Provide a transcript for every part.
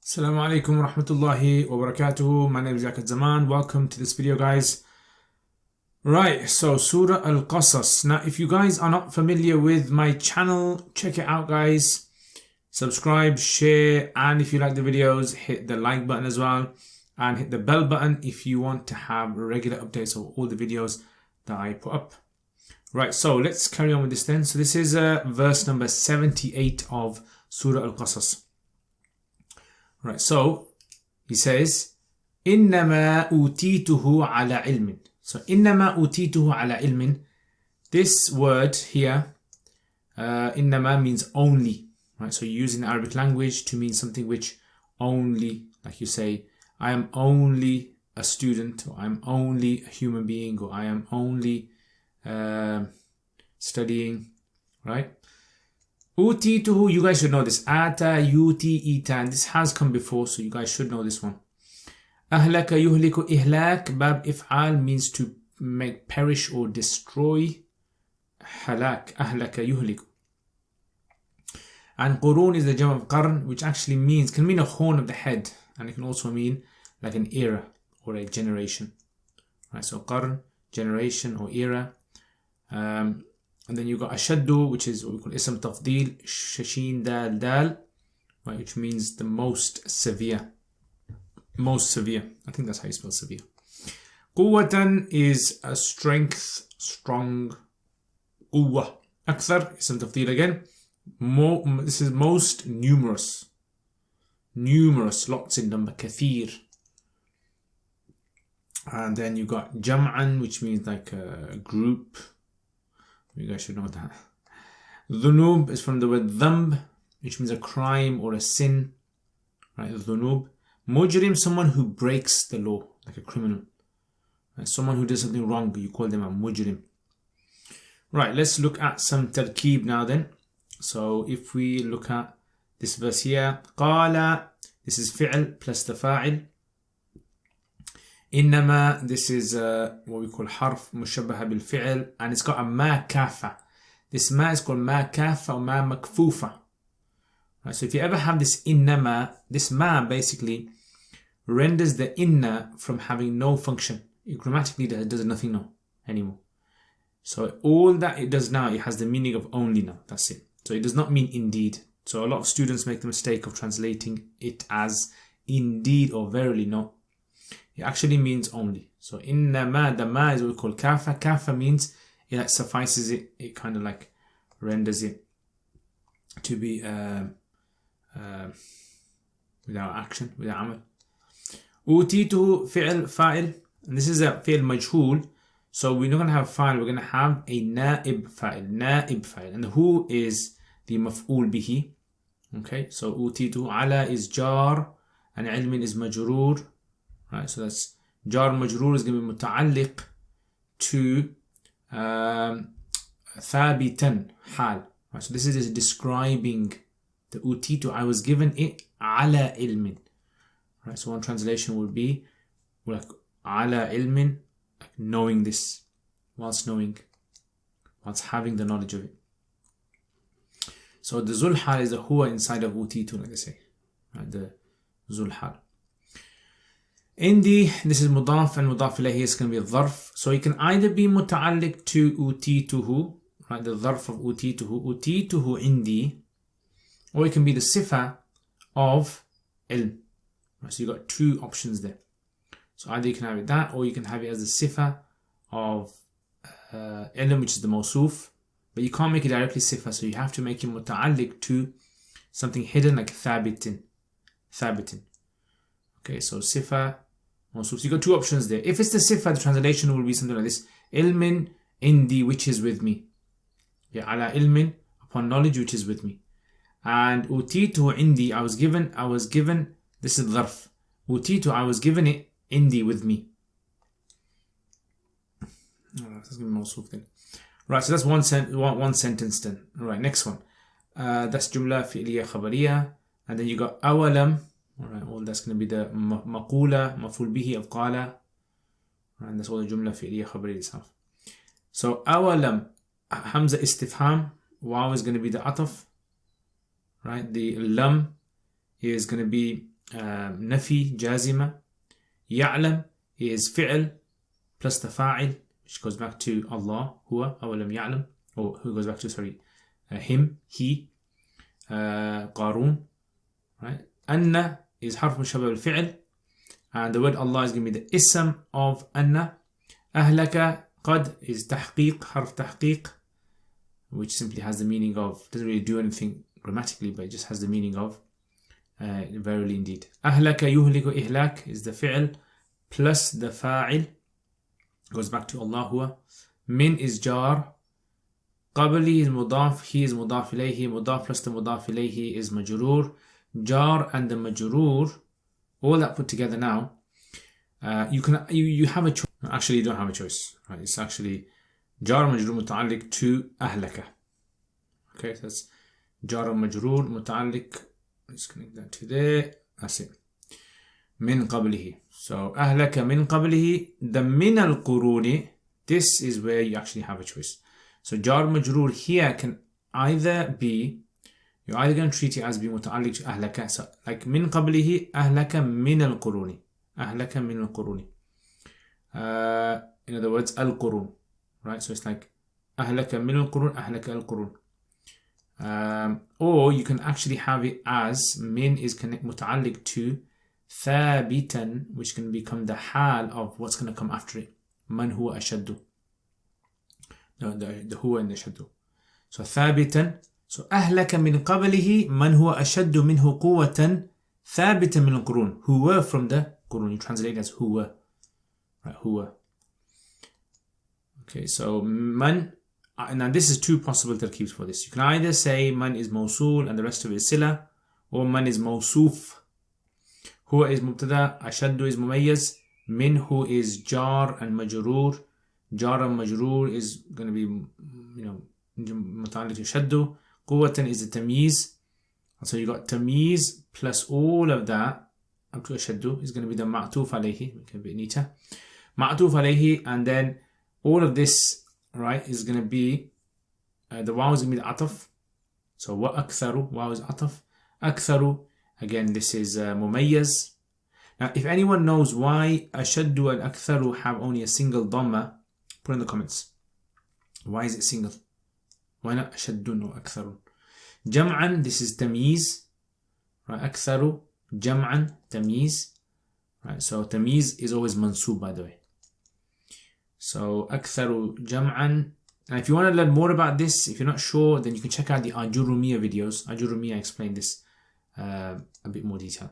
Assalamu alaikum wa rahmatullahi wa barakatuhu. My name is Liaquat. Welcome to this video, guys. Right, so Surah al-Qasas. Now, if you guys are not familiar with my channel, check it out, guys. Subscribe, share, and if you like the videos, hit the like button as well. And hit the bell button if you want to have regular updates of all the videos that I put up. Right, so let's carry on with this then. So this is verse number 78 of Surah al-Qasas. Right, so he says, إِنَّمَا أُوتِيتُهُ عَلَى عِلْمٍ. So, إِنَّمَا أُوتِيتُهُ عَلَى عِلْمٍ. This word here, إِنَّمَا means only. Right, so you use in the Arabic language to mean something which only, like you say, I am only a student, or I am only a human being, or I am only studying, right? Utituhu, you guys should know this. Ata, yuti, itan. This has come before, so you guys should know this one. Ahlaka, yuhliku, ihlak. Bab if'al means to make perish or destroy. Halak, ahlaka, yuhliku. And qurun is the jam of qarn, which actually means, can mean a horn of the head. And it can also mean like an era or a generation. Right, so qarn, generation or era. And then you got ashaddu, which is what we call ism tafdeel, shashin dal dal, right, which means the most severe. Most severe. I think that's how you spell severe. Quwwatan is a strength, strong. Quwwa. Akthar, ism tafdeel again. This is most numerous. Numerous, lots in number, kathir. And then you got jam'an, which means like a group. You guys should know that. Dhunub is from the word dhanb, which means a crime or a sin. Right, dhunub. Mujrim, someone who breaks the law, like a criminal. Right, someone who does something wrong, you call them a mujrim. Right, let's look at some tarkeeb now then. So if we look at this verse here, qala, this is fi'l plus the fa'il. Innama, this is what we call harf mushabbaha bil fi'l, and it's got a ma kafa. This ma is called ma kafa or ma makfufa. Right, so if you ever have this innama, this ma basically renders the inna from having no function. It grammatically does nothing now anymore. So all that it does now, it has the meaning of only now. That's it. So it does not mean indeed. So a lot of students make the mistake of translating it as indeed or verily no. It actually means only. So innama, the ma is what we call kafa. Kafa means it like suffices it. It kind of like renders it to be without action, without amal. Utituhu fi'l fa'il. And this is a fi'l majhul. So we're not going to have fa'il. We're going to have a na'ib fa'il. Na'ib fa'il. And who is the maf'ul bihi. Okay. So utituhu ala is jar. And ilmin is majroor. Right, so that's jar majroor is going to be muta'alliq to thabitan hal. Right, so this is just describing the utitu. I was given it ala ilmin. Right, so one translation would be like ala ilmin, like knowing this, whilst having the knowledge of it. So the zulhal is the huwa inside of utitu, like they say. Right, the zulhal. Indi, this is mudaf and mudaf ilayhi is going to be a dharf. So it can either be muta'alliq to utituhu, right, the dharf of utituhu indi, or it can be the sifa of ilm. Right, so you've got two options there. So either you can have it that, or you can have it as the sifa of ilm, which is the mawsuf, but you can't make it directly sifa, so you have to make it muta'alliq to something hidden like thabitin. Okay, so sifa, so you got two options there. If it's the sifa, the translation will be something like this: ilmin indi, which is with me. Yeah, ala ilmin, upon knowledge which is with me. And utitu indi, I was given. This is dharf. Utitu, I was given it indi with me. Alright, that's gonna be mawsuf then. Right, so that's one sentence then. Alright, next one. That's jumla fi'liya khabariya, and then you got awalam. Alright, all that's going to be the maqula, maful bihi of qala. And that's all the jumla fi'liya khabari itself. So, awalam, hamza istifham, waw is going to be the ataf. Right, the lam is going to be nafi, jazima. Ya'lam is fi'l plus the fa'il, which goes back to Allah, huwa, awalam ya'lam, or who goes back to, him, he, Qarun, right? Anna is harf mushabbah al-fi'l, and the word Allah is going to be the ism of anna. Ahlaka, qad is tahqiq, harf tahqiq, which simply has the meaning of, doesn't really do anything grammatically, but it just has the meaning of verily indeed. Ahlaka yuhliku, ihlak is the fi'l plus the fa'il, goes back to Allah, huwa. Min is jar. Qabli is mudaf, he is mudaf ilayhi, mudaf plus the mudaf ilayhi is majroor. Jar and the majroor, all that put together now, you have a choice. Actually, you don't have a choice, right? It's actually jar majroor muta'alliq to ahlaka. Okay, so that's jar majroor muta'alliq. Let's connect that to there. That's it. Min qablihi. So ahlaka min qablihi. The min al-quruni, this is where you actually have a choice. So jar majroor here can either be, you're either going to treat it as being muta'alliq to ahlaka. So like min qablihi, ahlaka min al-quruni. Ahlaka min al-quruni. In other words, al-qurun. Right? So it's like ahlaka min al-qurun, ahlaka al-qurun. Or you can actually have it as min is muta'alliq to thabitan, which can become the hal of what's going to come after it. Man huwa ashaddu. No, the huwa and the ashaddu. So thabitan. So ahlaka min qablihi man huwa ashaddu minhu quwwatan thabitan min al-qurun. Huwa from the qurun. You translate it as huwa. Right, huwa. Okay, so man. Now this is two possible tarkeebs for this. You can either say man is mawsul and the rest of it is sila, or man is mawsuf. Huwa is mubtada, ashaddu is mumayyaz, minhu is jar and majroor. Jar and majroor is going to be, muta'alliq to shaddu. Quwwatan is the tamyiz. So you got tamyiz plus all of that up to ashaddu is going to be the ma'tuf alayhi. Okay, a bit neater. Ma'tuf alayhi, and then all of this, right, is going to be the waw is going to be the ataf. So wa aktharu, waw is ataf. Aktharu, again, this is mumayyaz. Now, if anyone knows why ashaddu and aktharu have only a single dhamma, put in the comments. Why is it single? Why not ashaddun or aktharun? Jam'an, this is tamyiz. Right, aktharu, jam'an, tamyiz. Right, so tamyiz is always mansoob, by the way. So aktharu jam'an. And if you want to learn more about this, if you're not sure, then you can check out the Ajurrumiyyah videos. Ajurrumiyyah explained this a bit more detail.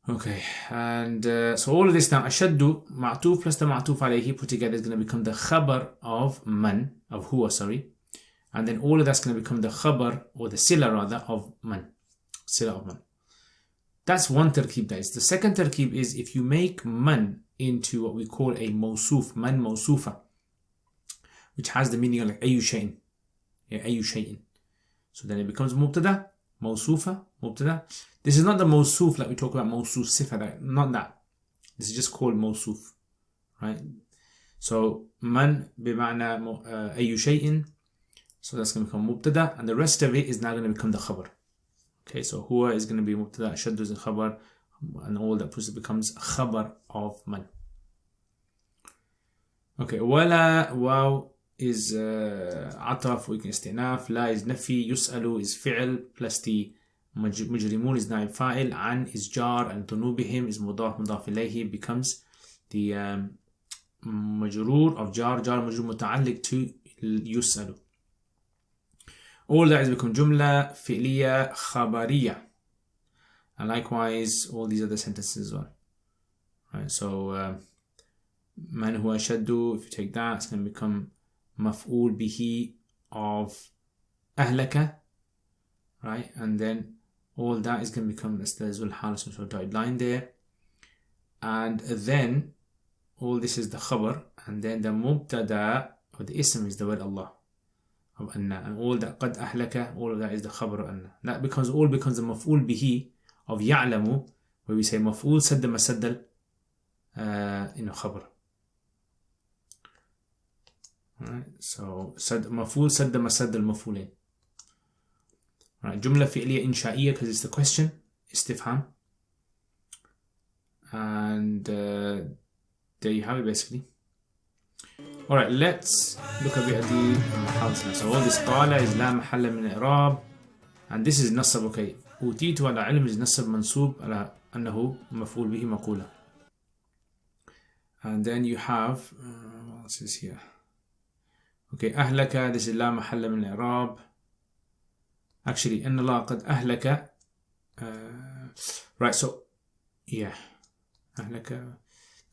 Okay, and so all of this now, ashaddu, ma'tuf plus the ma'tuf alayhi put together is going to become the khabar of man, of huwa, sorry. And then all of that's going to become the khabar, or the sila rather, of man. Sila of man. That's one tarkeeb, that is. The second tarkeeb is if you make man into what we call a mawsuf, man mawsufa, which has the meaning of like ayu shay'in. Yeah, ayu shay'in. So then it becomes mubtada, mawsufa, mubtada. This is not the mawsuf like we talk about mawsuf sifa, not that. This is just called mawsuf, right? So man bima'na ayu shay'in. So that's going to become mubtada, and the rest of it is now going to become the khabar. Okay, so huwa is going to be mubtada, ashaddu is a khabar, and all that becomes khabar of man. Okay, wala, waw is ataf, we can istinaf, la is nafi, yus'alu is fi'l, plus the mujrimun is naib fa'il, an is jar, and dhunubihim is mudaf ilayhi, becomes the majroor of jar majroor muta'alliq to yus'alu. All that is become jumla fi'liya khabariya, and likewise all these other sentences as well. Right, so man huwa ashaddu, if you take that, it's going to become maf'ul bihi of ahlaka, right? And then all that is going to become, as there's al hal, some sort of dotted line there, and then all this is the khabar, and then the mubtada or the ism is the word Allah of anna, and all that qad ahlaka, all of that is the khabar of anna. That becomes the maf'ul bihi of ya'lamu, where we say maf'ul sadda masaddal khabar. Right, so maf'ul sadda masaddal maf'ulain. Right, jumla fi'liya insha'iyya, because it's the question. istifham. And there you have it basically. Alright, let's look a bit at the mahals now. So all this qala is la mahalla min i'rab, and this is nasab. Okay, utitu ala ilm is nasab mansub ala annahu maf'ul bihi maqula. And then you have what else is here? Okay, ahlaka, this is la mahalla min i'rab. Actually, inna Allah qad ahlaka. Right, so yeah, ahlaka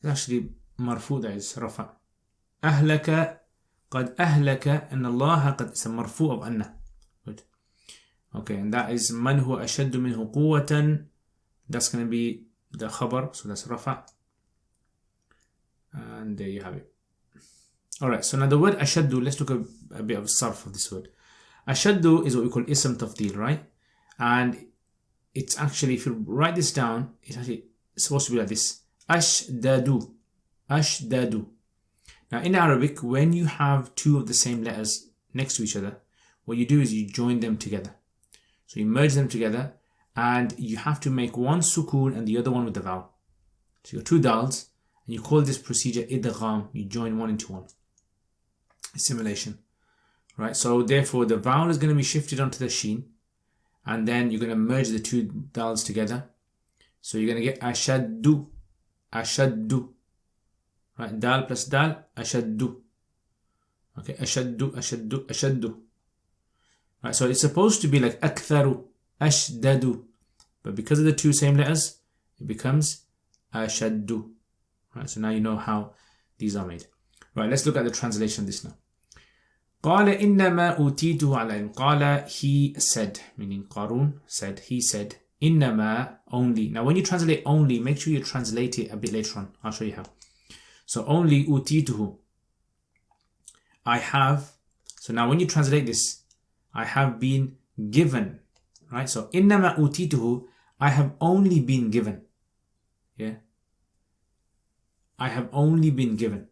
is actually marfu, that is rafa. أهلك قد أهلك أن الله قد is a مرفوع of أن. Good. Okay, and that is من هو أشد منه قوة. That's going to be the khabar, so that's rafa. And there you have it. Alright, so now the word أشد, let's look a bit of sarf of this word. أشد is what we call ism tafdeel, right? And it's actually, if you write this down, it's actually supposed to be like this. أشدد. أشدد. Now in Arabic, when you have two of the same letters next to each other, what you do is you join them together. So you merge them together, and you have to make one sukoon and the other one with the vowel. So you got two dals, and you call this procedure idgham. You join one into one. Assimilation. Right? So therefore the vowel is going to be shifted onto the sheen, and then you're going to merge the two dals together. So you're going to get ashaddu. Ashaddu. Right, dal plus dal, ashaddu. Okay, ashaddu, ashaddu, ashaddu. Right, so it's supposed to be like aktharu, ashdadu. But because of the two same letters, it becomes ashaddu. Right, so now you know how these are made. Right, let's look at the translation of this now. قال إنما أوتيته على علم. قال, he said, meaning Qarun said, he said, إنما, only. Now when you translate only, make sure you translate it a bit later on. I'll show you how. So only utituhu, I have. So now when you translate this, I have been given, right? So innama utituhu, I have only been given. Yeah, I have only been given.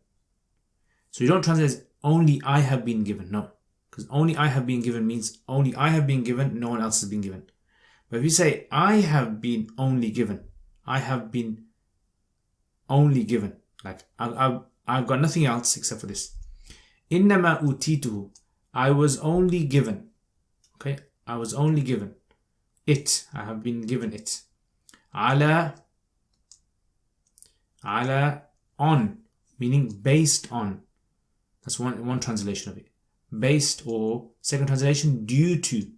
So you don't translate as only I have been given. No, because only I have been given means only I have been given, no one else has been given. But if you say I have been only given, I have been only given. Like, I've got nothing else except for this. Innama utituhu, I was only given. Okay, I was only given it. I have been given it. Ala, on, meaning based on. That's one translation of it. Based, or second translation, due to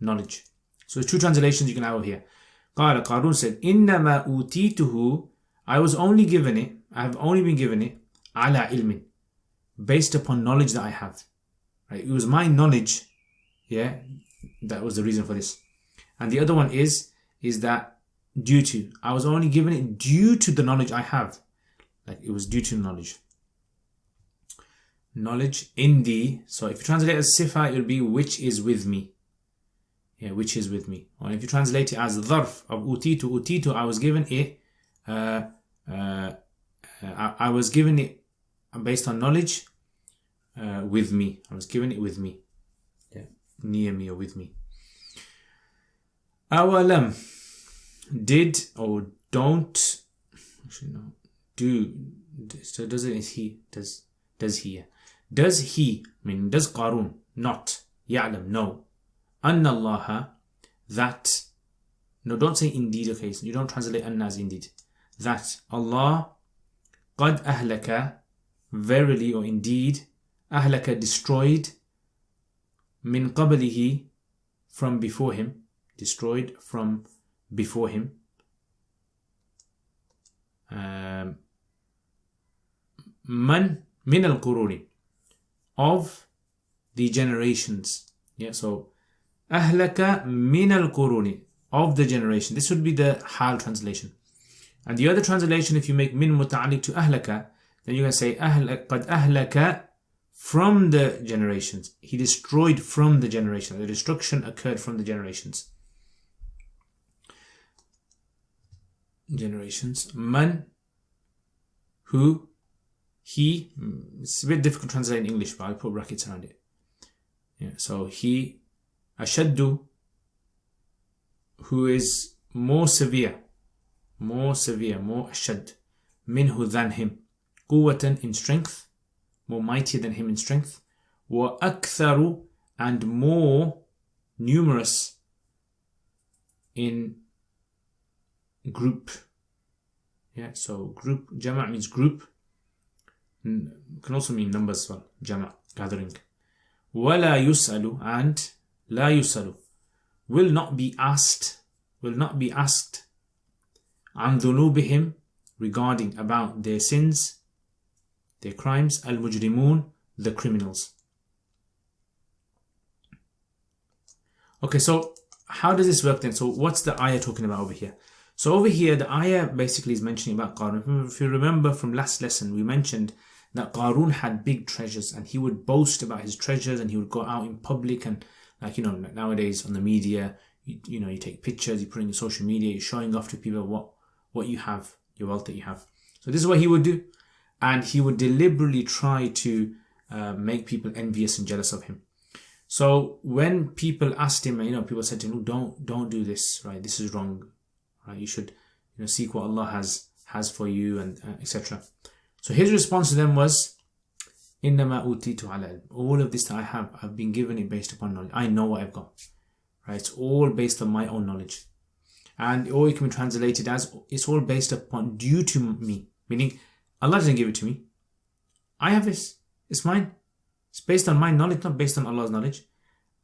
knowledge. So there's two translations you can have over here. Qarun said, Innama utituhu, I was only given it. I have only been given it ala ilmin, based upon knowledge that I have. Right? It was my knowledge, yeah, that was the reason for this. And the other one is that due to, I was only given it due to the knowledge I have. Like it was due to knowledge. Knowledge in the, so if you translate it as sifa, it will be which is with me. Yeah, which is with me. Or if you translate it as dharf of utitu, I was given it, I was given it based on knowledge with me. I was given it with me. Yeah, near me or with me. Awalam, did or don't. Actually, no. Do. So does it? Is he? Does he? Does he? I mean, does Qarun not? Ya'lam, no. Anna Allah, that. No, don't say indeed. Okay, so you don't translate anna as indeed. That Allah. قد أهلك, verily or indeed, أهلك destroyed, من قبله, from before him, destroyed from before him, من القرون, of the generations. Yeah, so أهلك من القرون, of the generation. This would be the hal translation. And the other translation, if you make min muta'alliq to ahlaka, then you can say qad ahlaka, from the generations. He destroyed from the generation. The destruction occurred from the generations. Generations. Man, who, he. It's a bit difficult to translate in English, but I'll put brackets around it. Yeah, so he, ashaddu, who is more severe, more ashad, minhu than him, quwwatan in strength, more mighty than him in strength, wa aktharu and more numerous in group. Yeah, so group, jama' means group, can also mean numbers as well, jama', gathering. Wala yus'alu and la yus'alu, will not be asked an dhunubihim, regarding about their sins, their crimes, al-mujrimun, the criminals. Okay, so how does this work then? So what's the ayah talking about over here? So over here, the ayah basically is mentioning about Qarun. If you remember from last lesson, we mentioned that Qarun had big treasures and he would boast about his treasures, and he would go out in public and, like, you know, nowadays on the media, you know, you take pictures, you put it in your social media, you're showing off to people what you have, your wealth that you have. So this is what he would do. And he would deliberately try to make people envious and jealous of him. So when people asked him, you know, people said to him, don't do this, right? This is wrong, right? You should, you know, seek what Allah has for you, and etc. So his response to them was, "Innama utitu ala ilm." All of this that I have, I've been given it based upon knowledge. I know what I've got, right? It's all based on my own knowledge, and or it can be translated as, it's all based upon due to me, meaning Allah didn't give it to me. I have this. It's mine. It's based on my knowledge, not based on Allah's knowledge.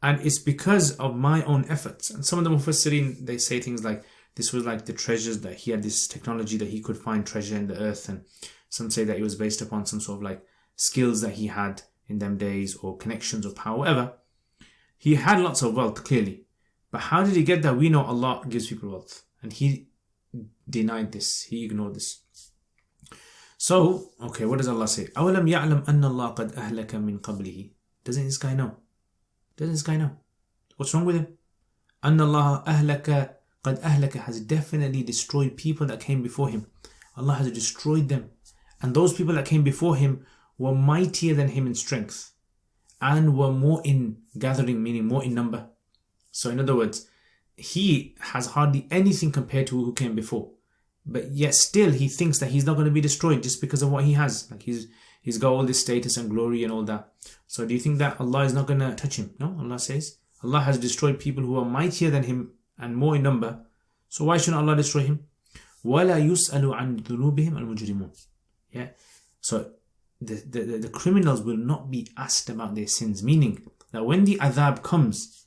And it's because of my own efforts. And some of the Mufassirin, they say things like, this was like the treasures, that he had this technology that he could find treasure in the earth. And some say that it was based upon some sort of like skills that he had in them days, or connections or power, whatever. He had lots of wealth, clearly. But how did he get that? We know Allah gives people wealth. And he denied this. He ignored this. So, okay, what does Allah say? أَوَلَمْ يَعْلَمْ أَنَّ اللَّهَ قَدْ أَهْلَكَ مِنْ قَبْلِهِ. Doesn't this guy know? What's wrong with him? أَنَّ اللَّهَ قَدْ أَهْلَكَ has definitely destroyed people that came before him. Allah has destroyed them. And those people that came before him were mightier than him in strength, and were more in gathering, meaning more in number. So in other words, he has hardly anything compared to who came before. But yet still he thinks that he's not going to be destroyed just because of what he has. Like he's got all this status and glory and all that. So do you think that Allah is not going to touch him? No, Allah says Allah has destroyed people who are mightier than him and more in number. So why shouldn't Allah destroy him? وَلَا يُسْأَلُ عَنْ ذُنُوبِهِمْ الْمُجْرِمُونَ. Yeah. So the criminals will not be asked about their sins. Meaning that when the adhab comes,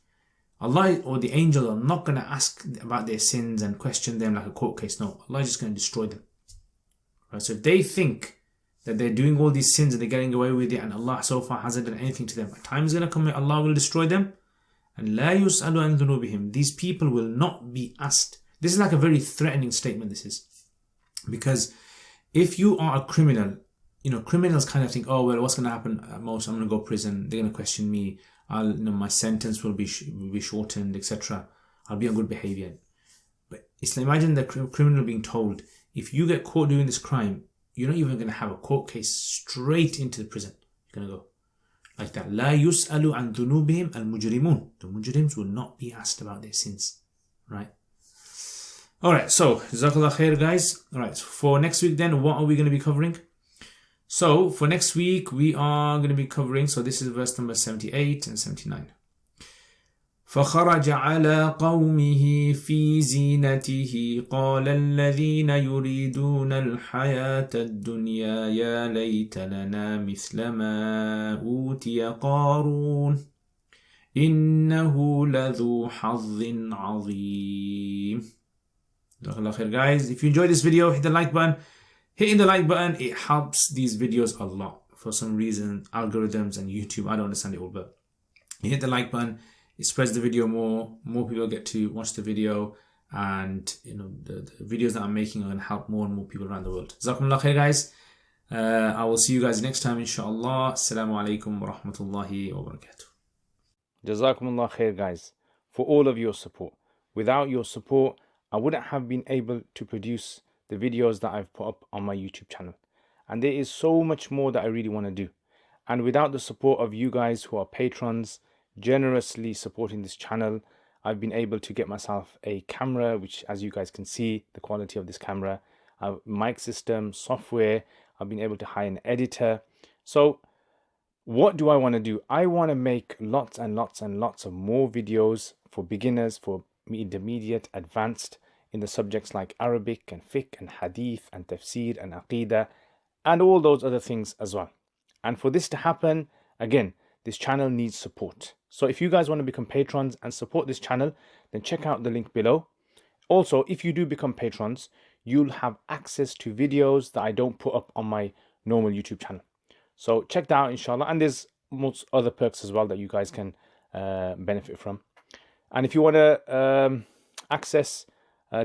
Allah or the angels are not going to ask about their sins and question them like a court case. No, Allah is just going to destroy them. Right? So if they think that they're doing all these sins and they're getting away with it, and Allah so far hasn't done anything to them, a time is going to come when Allah will destroy them. And لَا يُسْأَلُ عَنْ ذُنُوبِهِمْ. These people will not be asked. This is like a very threatening statement, this is. Because if you are a criminal, you know, criminals kind of think, oh, well, what's going to happen at most? I'm going to go to prison. They're going to question me. My sentence will be shortened, etc. I'll be on good behavior. But imagine the criminal being told, if you get caught doing this crime, you're not even going to have a court case, straight into the prison. You're going to go like that. La yus'alu an dhunubihim al-mujrimun. The mujrims will not be asked about their sins. Right? Alright, so Jazakallah khair, guys. Alright, for next week then, what are we going to be covering? So for next week, we are going to be covering, so this is verse number 78 and 79. فخرج على قومه في زينته قال الذين يريدون الحياة الدنيا يا ليت لنا مثل ما أوتي قارون إنه لذو حظ عظيم. Guys, if you enjoyed this video, hit the like button. Hitting the like button, it helps these videos a lot. For some reason, algorithms and YouTube, I don't understand it all, but you hit the like button, it spreads the video more people get to watch the video, and you know the videos that I'm making are going to help more and more people around the world. Jazakumullah khair, guys. I will see you guys next time, inshallah. Assalamu alaikum wa rahmatullahi wa barakatuh. Jazakumullah khair, guys, for all of your support. Without your support, I wouldn't have been able to produce the videos that I've put up on my YouTube channel. And there is so much more that I really want to do. And without the support of you guys who are patrons, generously supporting this channel, I've been able to get myself a camera, which, as you guys can see, the quality of this camera, mic system, software. I've been able to hire an editor. So what do I want to do? I want to make lots and lots and lots of more videos for beginners, for intermediate, advanced, in the subjects like Arabic and fiqh and hadith and tafsir and aqidah and all those other things as well. And for this to happen, again, this channel needs support. So if you guys want to become patrons and support this channel, then check out the link below. Also, if you do become patrons, you'll have access to videos that I don't put up on my normal YouTube channel. So check that out, inshallah. And there's most other perks as well that you guys can benefit from. And if you want to access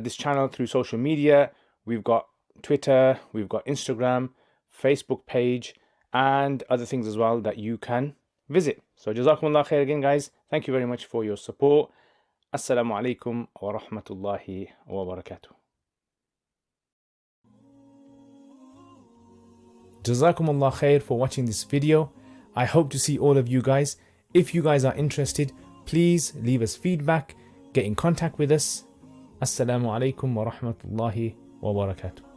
this channel through social media, we've got Twitter, we've got Instagram, Facebook page, and other things as well that you can visit. So jazakumullah khair again, guys. Thank you very much for your support. Assalamu alaikum wa rahmatullahi wa barakatuh. Jazakumullah khair for watching this video. I hope to see all of you guys. If you guys are interested, please leave us feedback, get in contact with us. Assalamu alaikum wa rahmatullahi wa barakatuh.